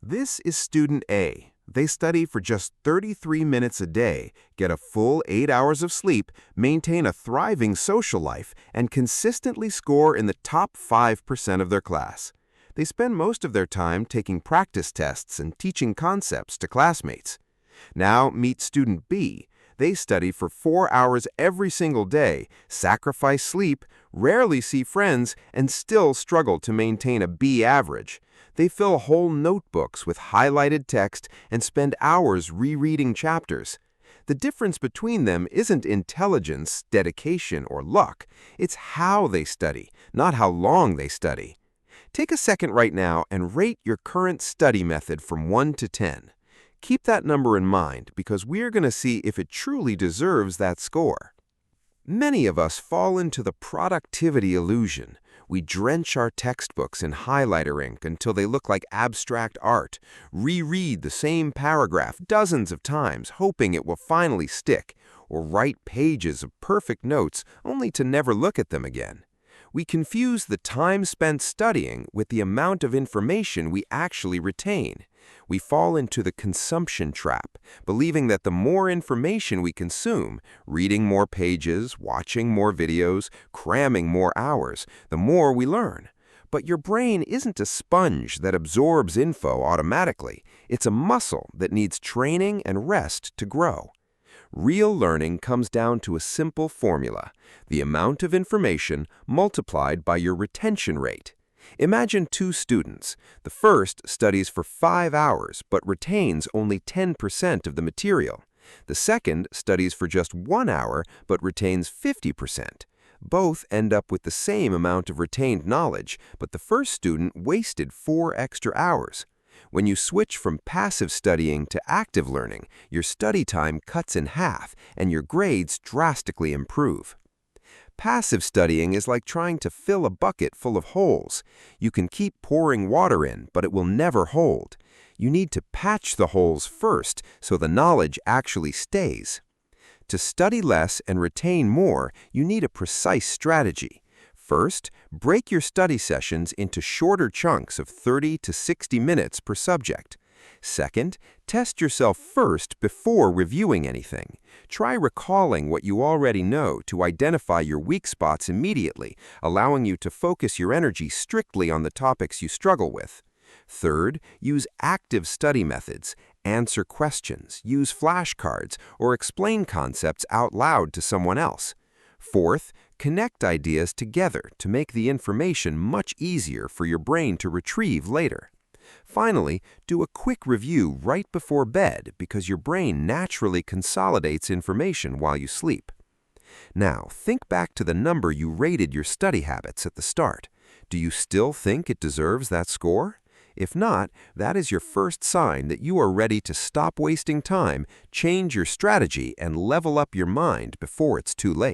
This is student A. They study for just 33 minutes a day, get a full 8 hours of sleep, maintain a thriving social life, and consistently score in the top 5% of their class. They spend most of their time taking practice tests and teaching concepts to classmates. Now meet student B. They study for 4 hours every single day, sacrifice sleep, rarely see friends, and still struggle to maintain a B average. They fill whole notebooks with highlighted text and spend hours rereading chapters. The difference between them isn't intelligence, dedication, or luck. It's how they study, not how long they study. Take a second right now and rate your current study method from 1 to 10. Keep that number in mind because we're going to see if it truly deserves that score. Many of us fall into the productivity illusion. We drench our textbooks in highlighter ink until they look like abstract art, reread the same paragraph dozens of times hoping it will finally stick, or write pages of perfect notes only to never look at them again. We confuse the time spent studying with the amount of information we actually retain. We fall into the consumption trap, believing that the more information we consume, reading more pages, watching more videos, cramming more hours, the more we learn. But your brain isn't a sponge that absorbs info automatically. It's a muscle that needs training and rest to grow. Real learning comes down to a simple formula: the amount of information multiplied by your retention rate. Imagine two students. The first studies for 5 hours but retains only 10% of the material. The second studies for just 1 hour but retains 50%. Both end up with the same amount of retained knowledge, but the first student wasted 4 extra hours. When you switch from passive studying to active learning, your study time cuts in half and your grades drastically improve. Passive studying is like trying to fill a bucket full of holes. You can keep pouring water in, but it will never hold. You need to patch the holes first so the knowledge actually stays. To study less and retain more, you need a precise strategy. First, break your study sessions into shorter chunks of 30 to 60 minutes per subject. Second, test yourself first before reviewing anything. Try recalling what you already know to identify your weak spots immediately, allowing you to focus your energy strictly on the topics you struggle with. Third, use active study methods. Answer questions, use flashcards, or explain concepts out loud to someone else. Fourth, connect ideas together to make the information much easier for your brain to retrieve later. Finally, do a quick review right before bed because your brain naturally consolidates information while you sleep. Now, think back to the number you rated your study habits at the start. Do you still think it deserves that score? If not, that is your first sign that you are ready to stop wasting time, change your strategy, and level up your mind before it's too late.